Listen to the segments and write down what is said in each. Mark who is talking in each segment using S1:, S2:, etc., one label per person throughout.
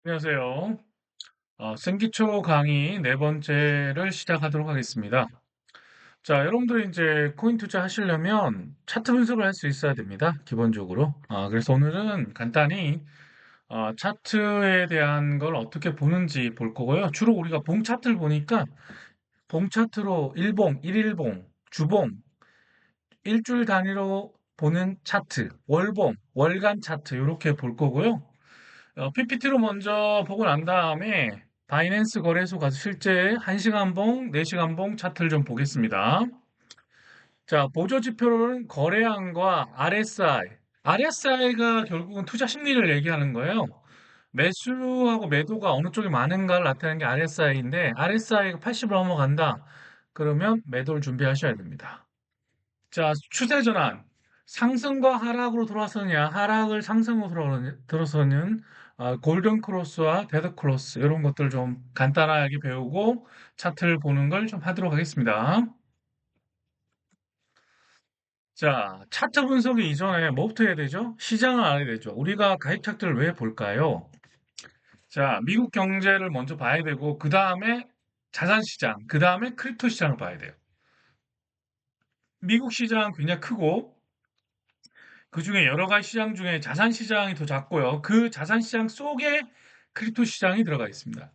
S1: 안녕하세요. 생기초 강의 네 번째를 시작하도록 하겠습니다. 자, 여러분들이 이제 코인 투자 하시려면 차트 분석을 할 수 있어야 됩니다. 기본적으로. 그래서 오늘은 간단히 차트에 대한 걸 어떻게 보는지 볼 거고요. 주로 우리가 봉 차트를 보니까 봉 차트로 일봉, 일일봉, 주봉, 일주일 단위로 보는 차트, 월봉, 월간 차트 이렇게 볼 거고요. PPT로 먼저 보고 난 다음에 바이낸스 거래소 가서 실제 1시간 봉, 4시간 봉 차트를 좀 보겠습니다. 자, 보조 지표로는 거래량과 RSI. RSI가 결국은 투자 심리를 얘기하는 거예요. 매수하고 매도가 어느 쪽이 많은가를 나타내는 게 RSI인데, RSI가 80을 넘어간다. 그러면 매도를 준비하셔야 됩니다. 자, 추세 전환. 상승과 하락으로 돌아서느냐, 하락을 상승으로 들어서는 골든 크로스와 데드 크로스 이런 것들 좀 간단하게 배우고 차트를 보는 걸 좀 하도록 하겠습니다. 자, 차트 분석이 이전에 뭐부터 해야 되죠? 시장을 알아야 되죠. 우리가 가입 차트를 왜 볼까요? 자, 미국 경제를 먼저 봐야 되고 그 다음에 자산 시장, 그 다음에 크립토 시장을 봐야 돼요. 미국 시장 굉장히 크고 그중에 여러 가지 시장 중에 자산 시장이 더 작고요. 그 자산 시장 속에 크립토 시장이 들어가 있습니다.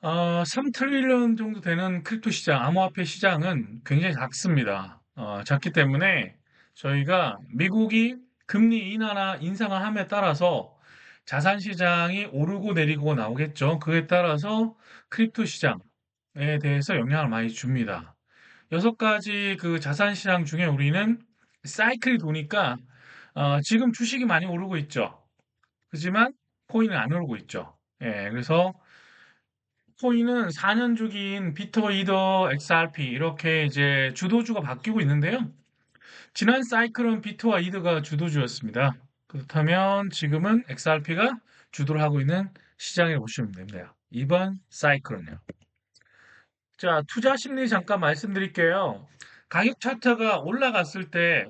S1: 3트릴리언 정도 되는 크립토 시장, 암호화폐 시장은 굉장히 작습니다. 작기 때문에 저희가 미국이 금리 인하나 인상을 함에 따라서 자산 시장이 오르고 내리고 나오겠죠. 그에 따라서 크립토 시장에 대해서 영향을 많이 줍니다. 6가지 그 자산 시장 중에 우리는 사이클이 도니까 지금 주식이 많이 오르고 있죠. 그렇지만 코인은 안 오르고 있죠. 예, 그래서 코인은 4년 주기인 비터, 이더, XRP 이렇게 이제 주도주가 바뀌고 있는데요. 지난 사이클은 비트와 이더가 주도주였습니다. 그렇다면 지금은 XRP가 주도를 하고 있는 시장이라고 보시면 됩니다. 이번 사이클은요. 자, 투자 심리 잠깐 말씀드릴게요. 가격 차트가 올라갔을 때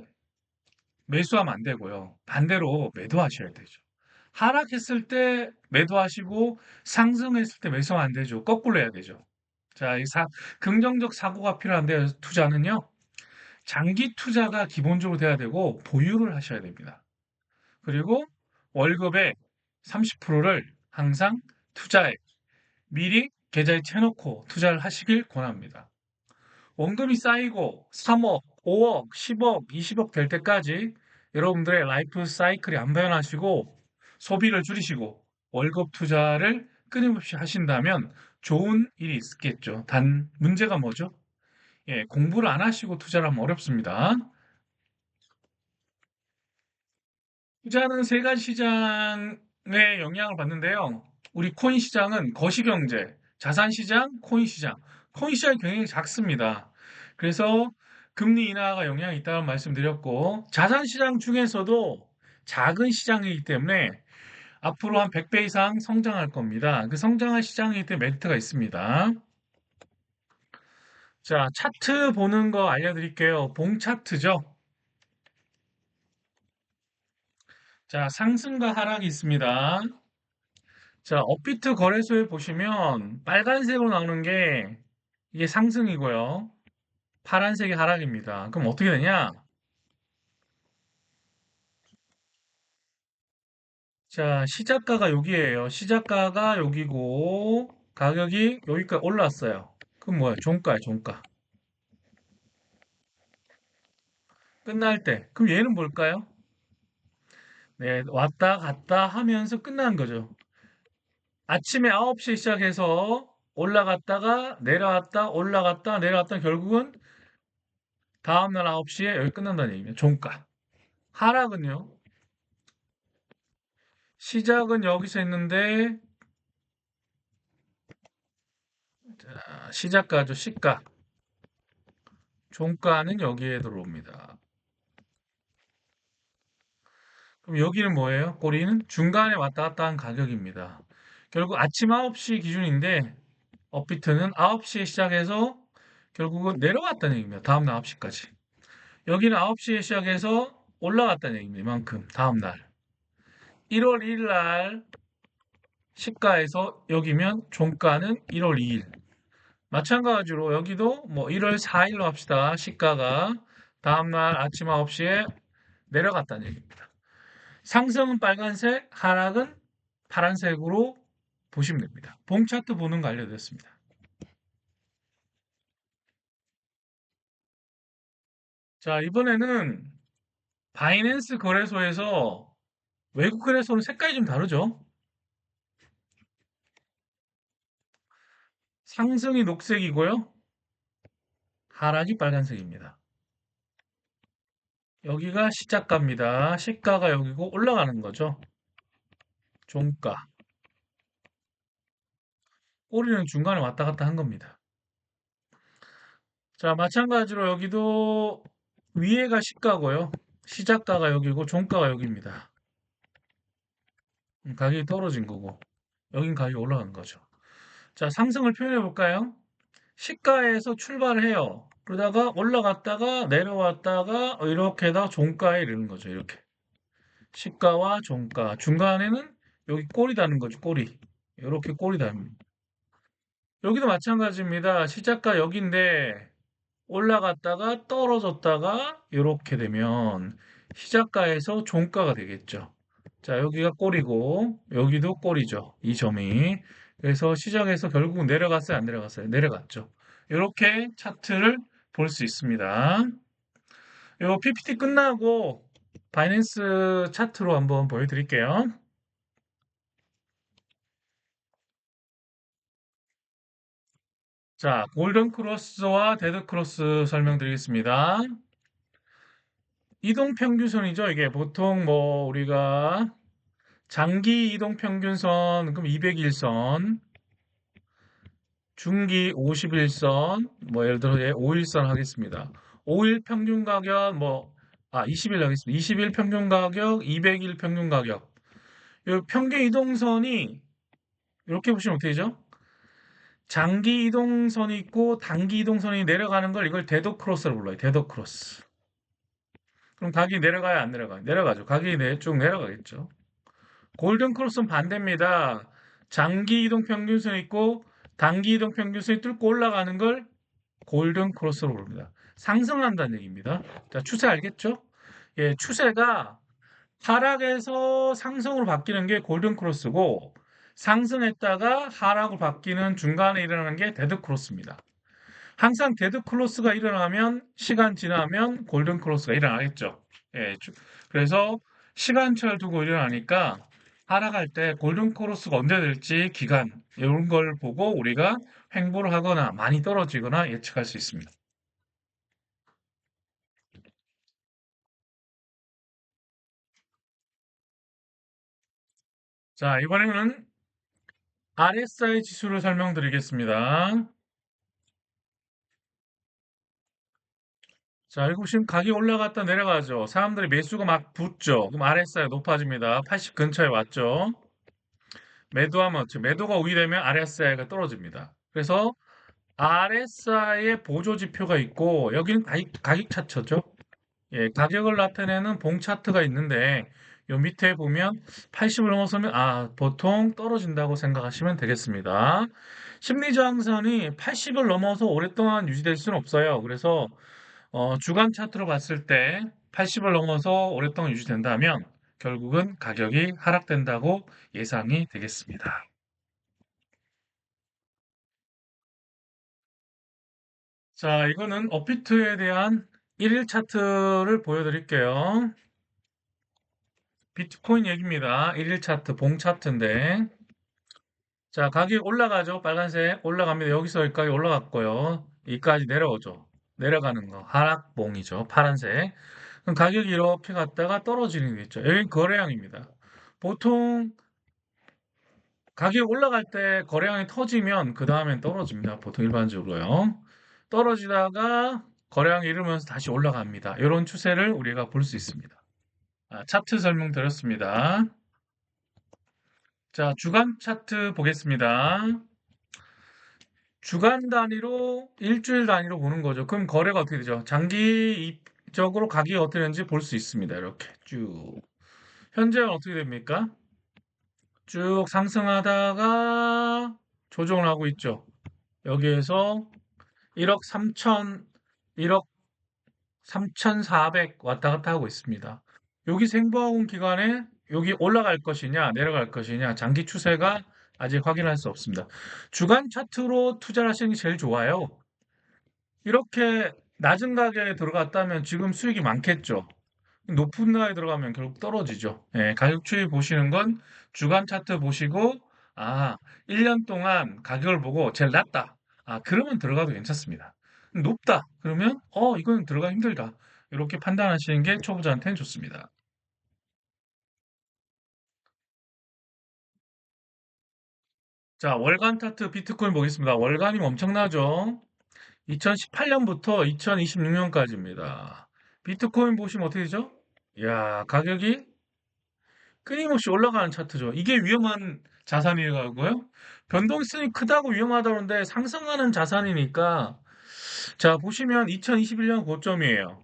S1: 매수하면 안 되고요. 반대로 매도하셔야 되죠. 하락했을 때 매도하시고 상승했을 때 매수하면 안 되죠. 거꾸로 해야 되죠. 자, 긍정적 사고가 필요한데 투자는요. 장기 투자가 기본적으로 돼야 되고 보유를 하셔야 됩니다. 그리고 월급의 30%를 항상 투자에 미리 계좌에 채놓고 투자를 하시길 권합니다. 원금이 쌓이고 3억, 5억, 10억, 20억 될 때까지 여러분들의 라이프 사이클이 안 변하시고 소비를 줄이시고 월급 투자를 끊임없이 하신다면 좋은 일이 있겠죠. 단 문제가 뭐죠? 예, 공부를 안 하시고 투자를 하면 어렵습니다. 투자는 세 가지 시장의 영향을 받는데요. 우리 코인 시장은 거시경제, 자산 시장, 코인 시장. 코인 시장이 굉장히 작습니다. 그래서 금리 인하가 영향이 있다는 말씀드렸고, 자산 시장 중에서도 작은 시장이기 때문에 앞으로 한 100배 이상 성장할 겁니다. 그 성장할 시장이기 때문에 메리트가 있습니다. 자, 차트 보는 거 알려드릴게요. 봉 차트죠. 자, 상승과 하락이 있습니다. 자, 업비트 거래소에 보시면 빨간색으로 나오는 게 이게 상승이고요. 파란색이 하락입니다. 그럼 어떻게 되냐? 자, 시작가가 여기에요. 시작가가 여기고 가격이 여기까지 올랐어요. 그럼 뭐야? 종가야, 종가. 끝날 때. 그럼 얘는 뭘까요? 네, 왔다 갔다 하면서 끝나는 거죠. 아침에 9시에 시작해서 올라갔다가 내려왔다 올라갔다 내려왔다 결국은 다음날 9시에 여기 끝난다는 얘기입니다. 종가. 하락은요. 시작은 여기서 했는데 시작가죠. 시가. 종가는 여기에 들어옵니다. 그럼 여기는 뭐예요? 꼬리는 중간에 왔다 갔다 한 가격입니다. 결국 아침 9시 기준인데 업비트는 9시에 시작해서 결국은 내려갔다는 얘기입니다. 다음날 9시까지. 여기는 9시에 시작해서 올라갔다는 얘기입니다. 이만큼 다음날. 1월 1일 날 시가에서 여기면 종가는 1월 2일. 마찬가지로 여기도 뭐 1월 4일로 합시다. 시가가 다음날 아침 9시에 내려갔다는 얘기입니다. 상승은 빨간색, 하락은 파란색으로 보시면 됩니다. 봉 차트 보는 거 알려드렸습니다. 자, 이번에는 바이낸스 거래소에서 외국 거래소는 색깔이 좀 다르죠? 상승이 녹색이고요. 하락이 빨간색입니다. 여기가 시작가입니다. 시가가 여기고 올라가는 거죠. 종가. 꼬리는 중간에 왔다 갔다 한 겁니다. 자, 마찬가지로 여기도 위에가 시가고요. 시작가가 여기고 종가가 여기입니다. 가격이 떨어진 거고 여긴 가격이 올라간 거죠. 자, 상승을 표현해 볼까요? 시가에서 출발을 해요. 그러다가 올라갔다가 내려왔다가 이렇게다 종가에 이르는 거죠. 이렇게. 시가와 종가. 중간에는 여기 꼬리 다는 거죠. 꼬리. 이렇게 꼬리 답니다. 여기도 마찬가지입니다. 시작가 여기인데 올라갔다가 떨어졌다가 이렇게 되면 시작가에서 종가가 되겠죠. 자, 여기가 꼬리고 여기도 꼬리죠. 이 점이. 그래서 시작에서 결국 내려갔어요, 안 내려갔어요? 내려갔죠. 이렇게 차트를 볼 수 있습니다. 요 PPT 끝나고 바이낸스 차트로 한번 보여드릴게요. 자, 골든 크로스와 데드 크로스 설명드리겠습니다. 이동 평균선이죠. 이게 보통 뭐 우리가 장기 이동 평균선 그럼 200일선, 중기 50일선, 뭐 예를 들어 5일선 하겠습니다. 5일 평균 가격 20일 하겠습니다. 20일 평균 가격, 200일 평균 가격. 이 평균 이동선이 이렇게 보시면 어떻게 되죠? 장기 이동선이 있고 단기 이동선이 내려가는 걸 이걸 데드 크로스로 불러요. 데드 크로스. 그럼 가격이 내려가요, 안 내려가요? 내려가죠. 가격이 쭉 내려가겠죠. 골든 크로스는 반대입니다. 장기 이동 평균선이 있고 단기 이동 평균선이 뚫고 올라가는 걸 골든 크로스로 부릅니다. 상승한다는 얘기입니다. 자, 추세 알겠죠? 예, 추세가 하락에서 상승으로 바뀌는 게 골든 크로스고 상승했다가 하락으로 바뀌는 중간에 일어나는 게 데드 크로스입니다. 항상 데드 크로스가 일어나면 시간 지나면 골든 크로스가 일어나겠죠. 예, 그래서 시간차를 두고 일어나니까 하락할 때 골든 크로스가 언제 될지 기간 이런 걸 보고 우리가 횡보를 하거나 많이 떨어지거나 예측할 수 있습니다. 자, 이번에는 RSI 지수를 설명드리겠습니다. 자, 이거 지금 가격이 올라갔다 내려가죠. 사람들이 매수가 막 붙죠. 그럼 RSI가 높아집니다. 80 근처에 왔죠. 매도하면 매도가 우위 되면 RSI가 떨어집니다. 그래서 RSI의 보조 지표가 있고 여기는 가격 차트죠. 예, 가격을 나타내는 봉 차트가 있는데 요 밑에 보면 80을 넘어서면 보통 떨어진다고 생각하시면 되겠습니다. 심리 저항선이 80을 넘어서 오랫동안 유지될 수는 없어요. 그래서 주간 차트로 봤을 때 80을 넘어서 오랫동안 유지된다면 결국은 가격이 하락된다고 예상이 되겠습니다. 자, 이거는 업비트에 대한 1일 차트를 보여드릴게요. 비트코인 얘기입니다. 1일 차트, 봉 차트인데. 자, 가격이 올라가죠. 빨간색 올라갑니다. 여기서 여기까지 올라갔고요. 이까지 내려오죠. 내려가는 거. 하락봉이죠. 파란색. 그럼 가격이 이렇게 갔다가 떨어지는 게 있죠. 여기 거래량입니다. 보통 가격이 올라갈 때 거래량이 터지면 그 다음엔 떨어집니다. 보통 일반적으로요. 떨어지다가 거래량이 이르면서 다시 올라갑니다. 이런 추세를 우리가 볼 수 있습니다. 차트 설명 드렸습니다. 자, 주간 차트 보겠습니다. 주간 단위로 일주일 단위로 보는 거죠. 그럼 거래가 어떻게 되죠? 장기적으로 가격이 어떻게 되는지 볼 수 있습니다. 이렇게 쭉. 현재는 어떻게 됩니까? 쭉 상승하다가 조정을 하고 있죠. 여기에서 1억 3천, 1억 3,400 왔다 갔다 하고 있습니다. 여기 생보험 기간에 여기 올라갈 것이냐, 내려갈 것이냐, 장기 추세가 아직 확인할 수 없습니다. 주간 차트로 투자를 하시는 게 제일 좋아요. 이렇게 낮은 가격에 들어갔다면 지금 수익이 많겠죠. 높은 가격에 들어가면 결국 떨어지죠. 예, 가격 추이 보시는 건 주간 차트 보시고, 아, 1년 동안 가격을 보고 제일 낮다. 아, 그러면 들어가도 괜찮습니다. 높다. 그러면, 이건 들어가기 힘들다. 이렇게 판단하시는 게 초보자한테는 좋습니다. 자, 월간 차트 비트코인 보겠습니다. 월간이 엄청나죠? 2018년부터 2026년까지입니다. 비트코인 보시면 어떻게 되죠? 이야, 가격이 끊임없이 올라가는 차트죠. 이게 위험한 자산이라고요? 변동성이 크다고 위험하다는데 상승하는 자산이니까 자, 보시면 2021년 고점이에요.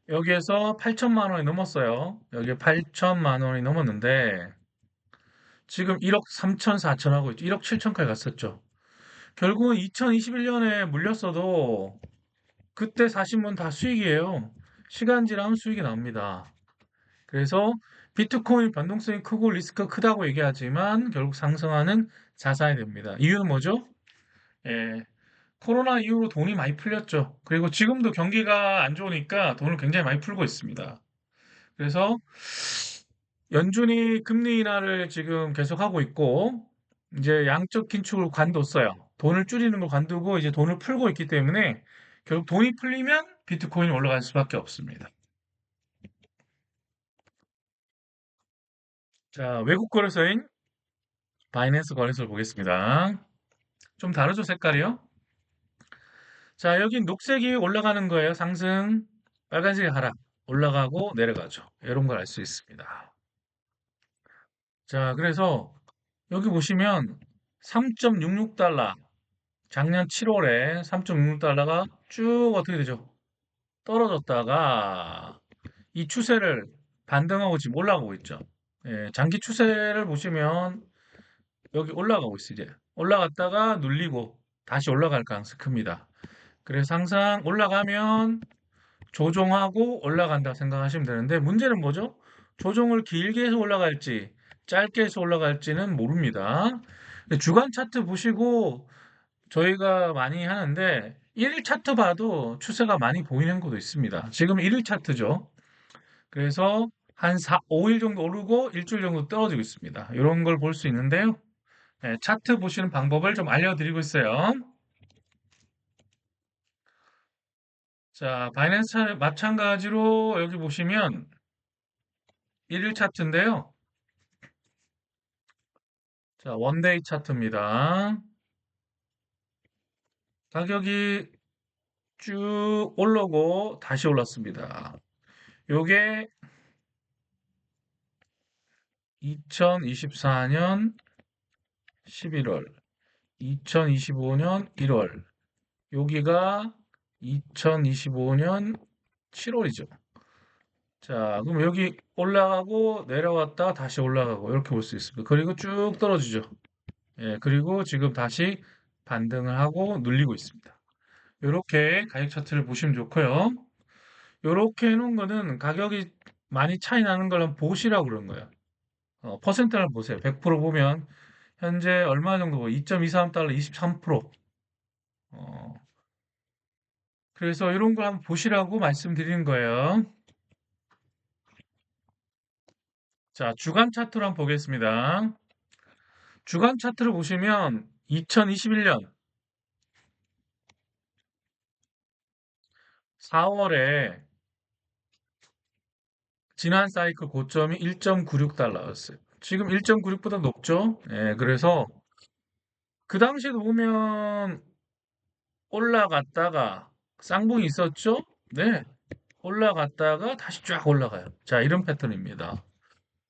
S1: 여기에서 8천만 원이 넘었어요. 여기 8천만 원이 넘었는데 지금 1억 3천, 4천 하고 있죠. 1억 7천까지 갔었죠. 결국은 2021년에 물렸어도 그때 사신 분 다 수익이에요. 시간 지나면 수익이 납니다. 그래서 비트코인 변동성이 크고 리스크가 크다고 얘기하지만 결국 상승하는 자산이 됩니다. 이유는 뭐죠? 예, 코로나 이후로 돈이 많이 풀렸죠. 그리고 지금도 경기가 안 좋으니까 돈을 굉장히 많이 풀고 있습니다. 그래서 연준이 금리 인하를 지금 계속하고 있고 이제 양적 긴축을 관뒀어요. 돈을 줄이는 걸 관두고 이제 돈을 풀고 있기 때문에 결국 돈이 풀리면 비트코인이 올라갈 수밖에 없습니다. 자, 외국 거래소인 바이낸스 거래소를 보겠습니다. 좀 다르죠, 색깔이요? 자, 여기 녹색이 올라가는 거예요. 상승, 빨간색이 하락, 올라가고 내려가죠. 이런 걸 알 수 있습니다. 자, 그래서 여기 보시면 3.66달러, 작년 7월에 3.66달러가 쭉 어떻게 되죠? 떨어졌다가 이 추세를 반등하고 지금 올라가고 있죠. 예, 장기 추세를 보시면 여기 올라가고 있어요, 이제. 올라갔다가 눌리고 다시 올라갈 가능성이 큽니다. 그래서 항상 올라가면 조정하고 올라간다 생각하시면 되는데 문제는 뭐죠? 조정을 길게 해서 올라갈지 짧게 해서 올라갈지는 모릅니다. 근데 주간 차트 보시고 저희가 많이 하는데 1일 차트 봐도 추세가 많이 보이는 것도 있습니다. 지금 1일 차트죠. 그래서 한 5일 정도 오르고 일주일 정도 떨어지고 있습니다. 이런 걸 볼 수 있는데요. 네, 차트 보시는 방법을 좀 알려드리고 있어요. 자, 바이낸스 마찬가지로 여기 보시면 1일 차트인데요. 자, 원데이 차트입니다. 가격이 쭉 올라오고 다시 올랐습니다. 요게 2024년 11월, 2025년 1월, 여기가 2025년 7월이죠. 자, 그럼 여기 올라가고 내려왔다 다시 올라가고 이렇게 볼 수 있습니다. 그리고 쭉 떨어지죠. 예, 그리고 지금 다시 반등을 하고 눌리고 있습니다. 이렇게 가격 차트를 보시면 좋고요. 이렇게 해놓은 거는 가격이 많이 차이 나는 걸 보시라고 그런 거예요. 퍼센트를 보세요. 100% 보면 현재 얼마 정도 2.23달러 23%. 어, 그래서 이런 거 한번 보시라고 말씀드리는 거예요. 자, 주간 차트로 한번 보겠습니다. 주간 차트를 보시면 2021년 4월에 지난 사이클 고점이 1.96달러였어요. 지금 1.96보다 높죠? 예, 그래서 그 당시에도 보면 올라갔다가 쌍봉이 있었죠? 네. 올라갔다가 다시 쫙 올라가요. 자, 이런 패턴입니다.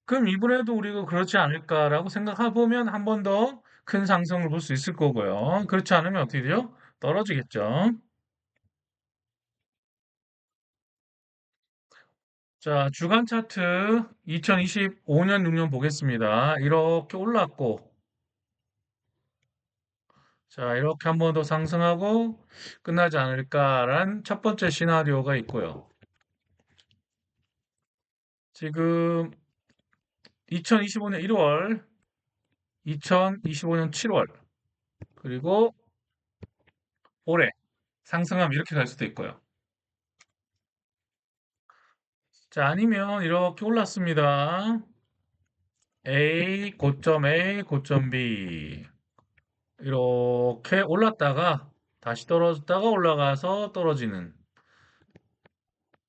S1: 그럼 이번에도 우리가 그렇지 않을까라고 생각해보면 한 번 더 큰 상승을 볼 수 있을 거고요. 그렇지 않으면 어떻게 돼요? 떨어지겠죠. 자, 주간 차트 2025년 6년 보겠습니다. 이렇게 올랐고, 자, 이렇게 한 번 더 상승하고 끝나지 않을까라는 첫 번째 시나리오가 있고요. 지금 2025년 1월, 2025년 7월, 그리고 올해 상승하면 이렇게 갈 수도 있고요. 자, 아니면 이렇게 올랐습니다. 고점 A, 고점 B. 이렇게 올랐다가 다시 떨어졌다가 올라가서 떨어지는.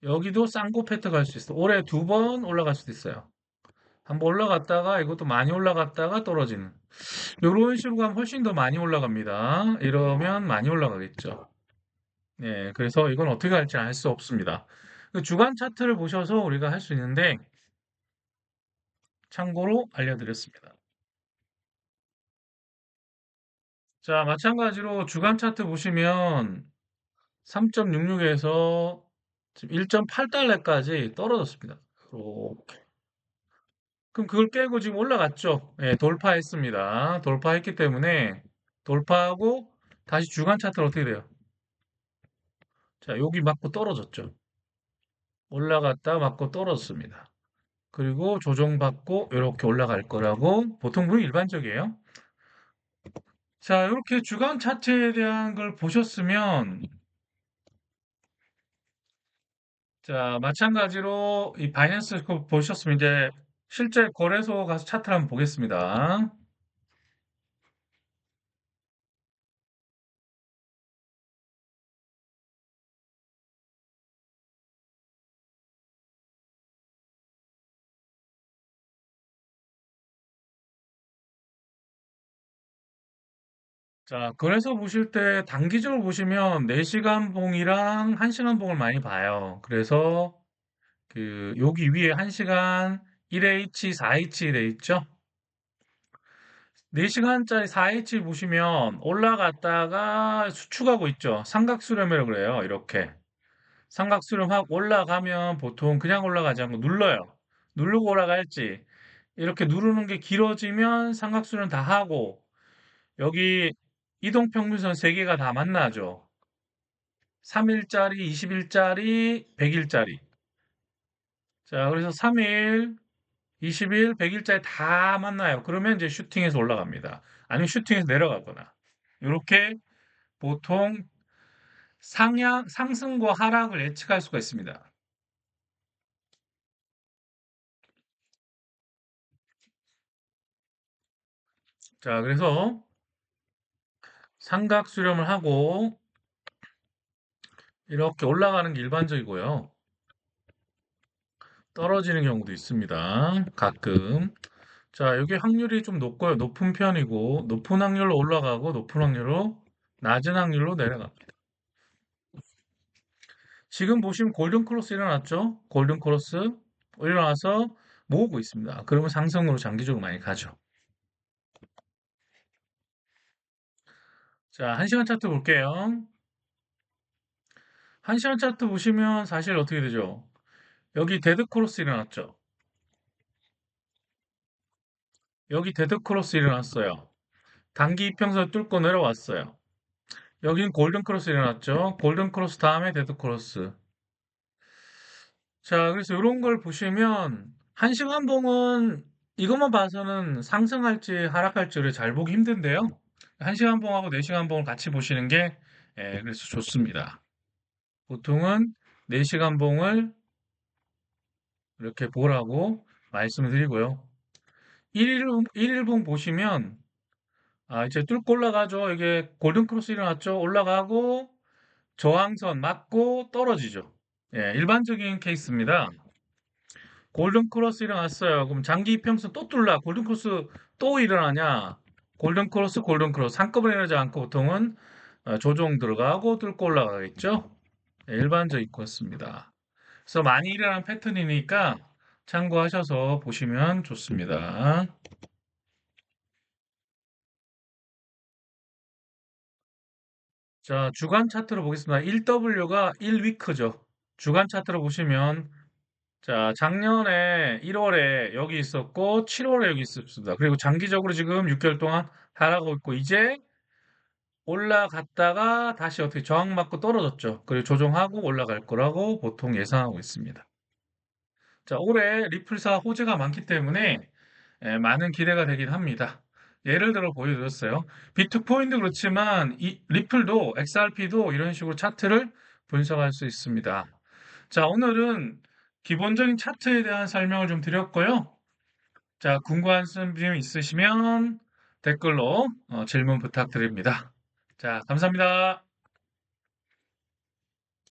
S1: 여기도 쌍코페트 갈 수 있어. 올해 두 번 올라갈 수도 있어요. 한번 올라갔다가 이것도 많이 올라갔다가 떨어지는. 이런 식으로 가면 훨씬 더 많이 올라갑니다. 이러면 많이 올라가겠죠. 네, 그래서 이건 어떻게 할지 알 수 없습니다. 그 주간 차트를 보셔서 우리가 할 수 있는데 참고로 알려드렸습니다. 자, 마찬가지로 주간 차트 보시면 3.66에서 지금 1.8달러까지 떨어졌습니다. 이렇게. 그럼 그걸 깨고 지금 올라갔죠? 예, 돌파했습니다. 돌파했기 때문에 돌파하고 다시 주간 차트는 어떻게 돼요? 자, 여기 맞고 떨어졌죠. 올라갔다 맞고 떨어졌습니다. 그리고 조정받고 이렇게 올라갈 거라고 보통 분이 일반적이에요. 자, 이렇게 주간 차트에 대한 걸 보셨으면 자, 마찬가지로 이 바이낸스 그 보셨으면 이제 실제 거래소 가서 차트를 한번 보겠습니다. 자, 거래소 보실 때 단기적으로 보시면 4시간 봉이랑 1시간 봉을 많이 봐요. 그래서 그 여기 위에 1시간 1H, 4H 돼 있죠? 4시간짜리 4H 보시면 올라갔다가 수축하고 있죠. 삼각수렴이라고 그래요. 이렇게. 삼각수렴 하고 올라가면 보통 그냥 올라가지 않고 눌러요. 누르고 올라갈지. 이렇게 누르는 게 길어지면 삼각수렴 다 하고 여기 이동평균선 3개가 다 만나죠. 3일짜리, 20일짜리, 100일짜리. 자, 그래서 3일, 20일, 100일짜리 다 만나요. 그러면 이제 슈팅해서 올라갑니다. 아니면 슈팅해서 내려가거나. 이렇게 보통 상승과 하락을 예측할 수가 있습니다. 자, 그래서 삼각 수렴을 하고 이렇게 올라가는 게 일반적이고요. 떨어지는 경우도 있습니다. 가끔. 자, 여기 확률이 좀 높고요. 높은 편이고, 높은 확률로 올라가고, 높은 확률로, 낮은 확률로 내려갑니다. 지금 보시면 골든 크로스 일어났죠? 골든 크로스 일어나서 모으고 있습니다. 그러면 상승으로 장기적으로 많이 가죠. 자, 1시간 차트 볼게요. 1시간 차트 보시면 사실 어떻게 되죠? 여기 데드 크로스 일어났죠? 여기 데드 크로스 일어났어요. 단기 이평선 뚫고 내려왔어요. 여기는 골든 크로스 일어났죠? 골든 크로스 다음에 데드 크로스. 자, 그래서 이런 걸 보시면 한시간 봉은 이것만 봐서는 상승할지 하락할지를 잘 보기 힘든데요. 한시간 봉하고 4시간 봉을 같이 보시는 게 그래서 좋습니다. 보통은 4시간 봉을 이렇게 보라고 말씀을 드리고요. 1일 봉 보시면 이제 뚫고 올라가죠. 이게 골든 크로스 일어났죠. 올라가고 저항선 맞고 떨어지죠. 예, 일반적인 케이스입니다. 골든 크로스 일어났어요. 그럼 장기 이평선 또 뚫라. 골든 크로스 또 일어나냐? 골든 크로스, 골든 크로스 한꺼번에 일어나지 않고 보통은 조정 들어가고 뚫고 올라가겠죠? 네, 일반적인 거였습니다. 그래서 많이 일어나는 패턴이니까 참고하셔서 보시면 좋습니다. 자, 주간 차트로 보겠습니다. 1W가 1위크죠. 주간 차트로 보시면 자, 작년에 1월에 여기 있었고 7월에 여기 있었습니다. 그리고 장기적으로 지금 6개월 동안 하락하고 있고 이제 올라갔다가 다시 어떻게 저항받고 떨어졌죠. 그리고 조정하고 올라갈 거라고 보통 예상하고 있습니다. 자, 올해 리플사 호재가 많기 때문에 많은 기대가 되긴 합니다. 예를 들어 보여드렸어요. 비트코인도 그렇지만 이 리플도 XRP도 이런 식으로 차트를 분석할 수 있습니다. 자, 오늘은 기본적인 차트에 대한 설명을 좀 드렸고요. 자, 궁금한 점 있으시면 댓글로 질문 부탁드립니다. 자, 감사합니다.